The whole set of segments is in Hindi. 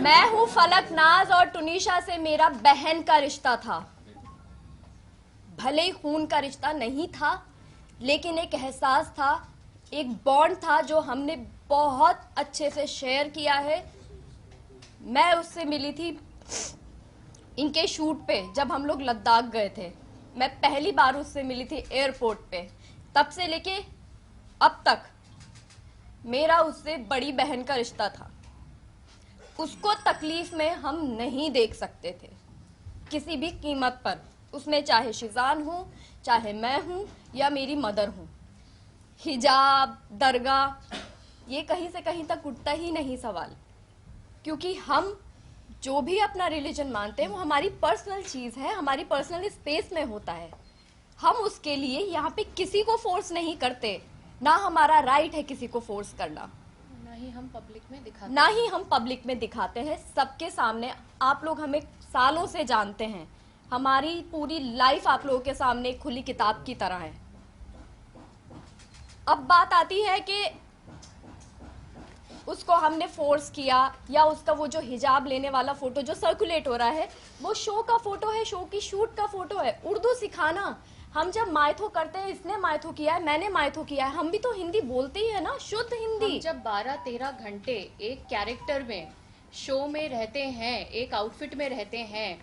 मैं हूं फलक नाज और टुनीशा से मेरा बहन का रिश्ता था। भले ही खून का रिश्ता नहीं था, लेकिन एक एहसास था, एक बॉन्ड था जो हमने बहुत अच्छे से शेयर किया है। मैं उससे मिली थी इनके शूट पे जब हम लोग लद्दाख गए थे। मैं पहली बार उससे मिली थी एयरपोर्ट पे। तब से लेके अब तक मेरा उससे बड़ी बहन का रिश्ता था। उसको तकलीफ में हम नहीं देख सकते थे किसी भी कीमत पर, उसमें चाहे शिजान हो, चाहे मैं हूं या मेरी मदर हूं। हिजाब, दरगाह, ये कहीं से कहीं तक उठता ही नहीं सवाल, क्योंकि हम जो भी अपना रिलीजन मानते हैं वो हमारी पर्सनल चीज है, हमारी पर्सनल स्पेस में होता है। हम उसके लिए यहाँ पे किसी को फोर्स नहीं करते, ना हमारा राइट है किसी को फोर्स करना, ना ही हम पब्लिक में दिखाते हैं सबके सामने। आप लोग हमें सालों से जानते हैं, हमारी पूरी लाइफ आप लोगों के सामने खुली किताब की तरह है। अब बात आती है कि उसको हमने फोर्स किया, या उसका वो जो हिजाब लेने वाला फोटो जो सर्कुलेट हो रहा है वो शो का फोटो है, शो की शूट का फोटो है। उर्दू सिखाना, हम जब मायथो करते हैं, इसने मायथो किया है, मैंने मायथो किया है, हम भी तो हिंदी बोलते ही है ना, शुद्ध हिंदी। हम जब 12-13 घंटे एक कैरेक्टर में, शो में रहते हैं, एक आउटफिट में रहते हैं,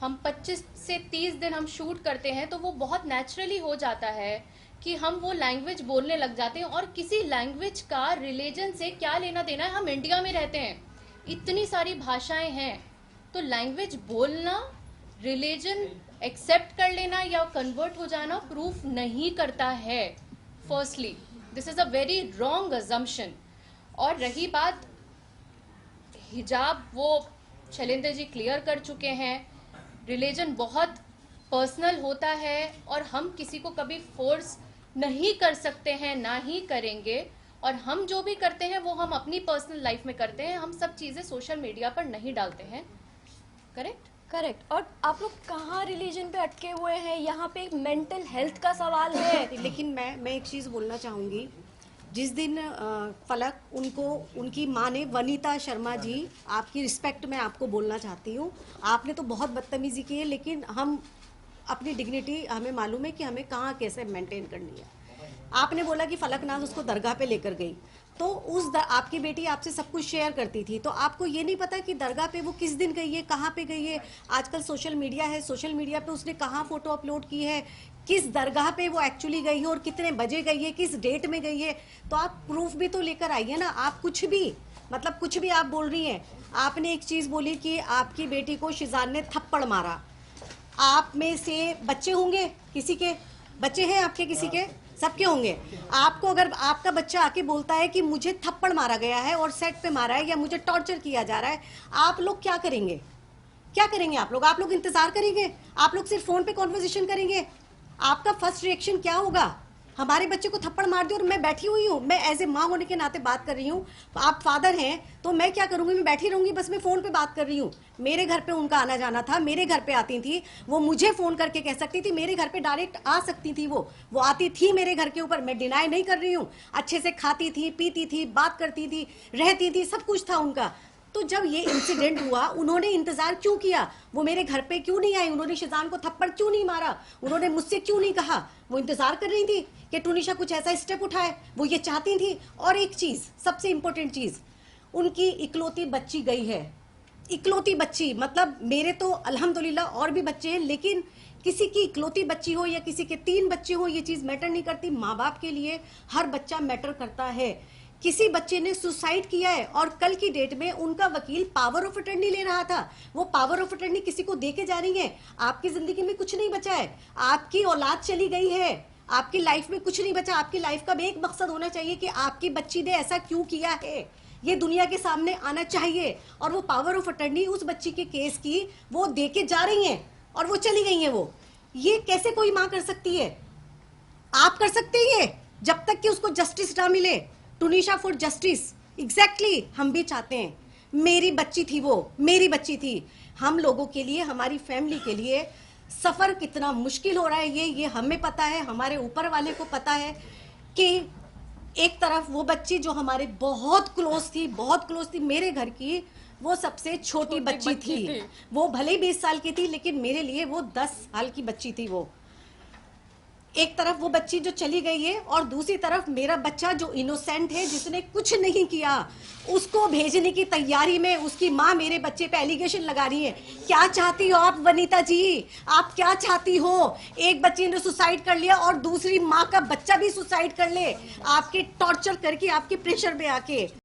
हम 25 से 30 दिन हम शूट करते हैं, तो वो बहुत नेचुरली हो जाता है कि हम वो लैंग्वेज बोलने लग जाते हैं। और किसी लैंग्वेज का रिलीजन से क्या लेना देना है, हम इंडिया में रहते हैं, इतनी सारी भाषाएं हैं, तो लैंग्वेज बोलना रिलीजन एक्सेप्ट कर लेना या कन्वर्ट हो जाना प्रूफ नहीं करता है। Firstly this is a very wrong assumption. और रही बात हिजाब, वो शैलेंद्र जी क्लियर कर चुके हैं, रिलीजन बहुत पर्सनल होता है और हम किसी को कभी फोर्स नहीं कर सकते हैं, ना ही करेंगे। और हम जो भी करते हैं वो हम अपनी पर्सनल लाइफ में करते हैं, हम सब चीज़ें सोशल मीडिया पर नहीं डालते हैं। करेक्ट? करेक्ट। और आप लोग कहाँ रिलीजन पे अटके हुए हैं, यहाँ पे एक मेंटल हेल्थ का सवाल है। लेकिन मैं एक चीज़ बोलना चाहूँगी। जिस दिन फलक उनको, उनकी माँ ने, वनीता शर्मा जी, आपकी रिस्पेक्ट में आपको बोलना चाहती हूँ, आपने तो बहुत बदतमीजी की है, लेकिन हम अपनी डिग्निटी, हमें मालूम है कि हमें कहाँ कैसे मेंटेन करनी है। आपने बोला कि फलक नाज उसको दरगाह पे लेकर गई, तो आपकी बेटी आपसे सब कुछ शेयर करती थी, तो आपको ये नहीं पता कि दरगाह पे वो किस दिन गई है, कहाँ पे गई है। आजकल सोशल मीडिया है, सोशल मीडिया पे उसने कहाँ फोटो अपलोड की है, किस दरगाह पे वो एक्चुअली गई है और कितने बजे गई है, किस डेट में गई है, तो आप प्रूफ भी तो लेकर आइए ना। आप कुछ भी, मतलब कुछ भी आप बोल रही हैं। आपने एक चीज़ बोली कि आपकी बेटी को शिजान ने थप्पड़ मारा। आप में से बच्चे होंगे, किसी के बच्चे हैं आपके, किसी के, सबके होंगे। आपको अगर आपका बच्चा आके बोलता है कि मुझे थप्पड़ मारा गया है और सेट पे मारा है या मुझे टॉर्चर किया जा रहा है, आप लोग क्या करेंगे? क्या करेंगे आप लोग? आप लोग इंतजार करेंगे? आप लोग सिर्फ फोन पे कॉन्वर्सेशन करेंगे? आपका फर्स्ट रिएक्शन क्या होगा? हमारे बच्चे को थप्पड़ मार दिया और मैं बैठी हुई हूँ, मैं एज ए माँ होने के नाते बात कर रही हूँ। आप फादर हैं तो मैं क्या करूँगी? मैं बैठी रहूँगी, बस मैं फ़ोन पे बात कर रही हूँ। मेरे घर पे उनका आना जाना था, मेरे घर पे आती थी, वो मुझे फ़ोन करके कह सकती थी, मेरे घर पे डायरेक्ट आ सकती थी, वो आती थी मेरे घर के ऊपर। मैं डिनाई नहीं कर रही हूँ, अच्छे से खाती थी, पीती थी, बात करती थी, रहती थी, सब कुछ था उनका। तो जब ये इंसिडेंट हुआ, उन्होंने इंतजार क्यों किया? वो मेरे घर पे क्यों नहीं आई? उन्होंने शिजान को थप्पड़ क्यों नहीं मारा? उन्होंने मुझसे क्यों नहीं कहा? वो इंतजार कर रही थी कि टुनीशा कुछ ऐसा स्टेप उठाए, वो ये चाहती थी। और एक चीज, सबसे इंपॉर्टेंट चीज, उनकी इकलौती बच्ची गई है। इकलौती बच्ची, मतलब मेरे तो अल्हम्दुलिल्लाह और भी बच्चे हैं, लेकिन किसी की इकलौती बच्ची हो या किसी के 3 बच्चे हो, ये चीज मैटर नहीं करती। माँ बाप के लिए हर बच्चा मैटर करता है। किसी बच्चे ने सुसाइड किया है और कल की डेट में उनका वकील पावर ऑफ अटर्नी ले रहा था, वो पावर ऑफ अटर्नी किसी को दे के जा रही है। आपकी जिंदगी में कुछ नहीं बचा है, आपकी औलाद चली गई है, आपकी लाइफ में कुछ नहीं बचा। आपकी लाइफ का भी एक मकसद होना चाहिए कि आपकी बच्ची ने ऐसा क्यों किया है, ये दुनिया के सामने आना चाहिए। और वो पावर ऑफ अटर्नी उस बच्ची के केस की वो दे के जा रही हैं और वो चली गई हैं। वो ये कैसे कोई माँ कर सकती है? आप कर सकते हैं, जब तक कि उसको जस्टिस ना मिले। टुनीशा फॉर जस्टिस, एग्जैक्टली हम भी चाहते हैं। मेरी बच्ची थी, वो मेरी बच्ची थी। हम लोगों के लिए, हमारी फैमिली के लिए सफ़र कितना मुश्किल हो रहा है ये हमें पता है, हमारे ऊपर वाले को पता है कि एक तरफ वो बच्ची जो हमारे बहुत क्लोज थी, बहुत क्लोज थी, मेरे घर की वो सबसे छोटी बच्ची थी। वो भले ही 20 साल की थी, लेकिन मेरे लिए वो 10 साल की बच्ची थी। वो एक तरफ वो बच्ची जो चली गई है, और दूसरी तरफ मेरा बच्चा जो इनोसेंट है, जिसने कुछ नहीं किया, उसको भेजने की तैयारी में उसकी माँ मेरे बच्चे पे एलिगेशन लगा रही है। क्या चाहती हो आप वनीता जी? आप क्या चाहती हो? एक बच्ची ने सुसाइड कर लिया और दूसरी माँ का बच्चा भी सुसाइड कर ले, आपके टॉर्चर करके, आपके प्रेशर में आके।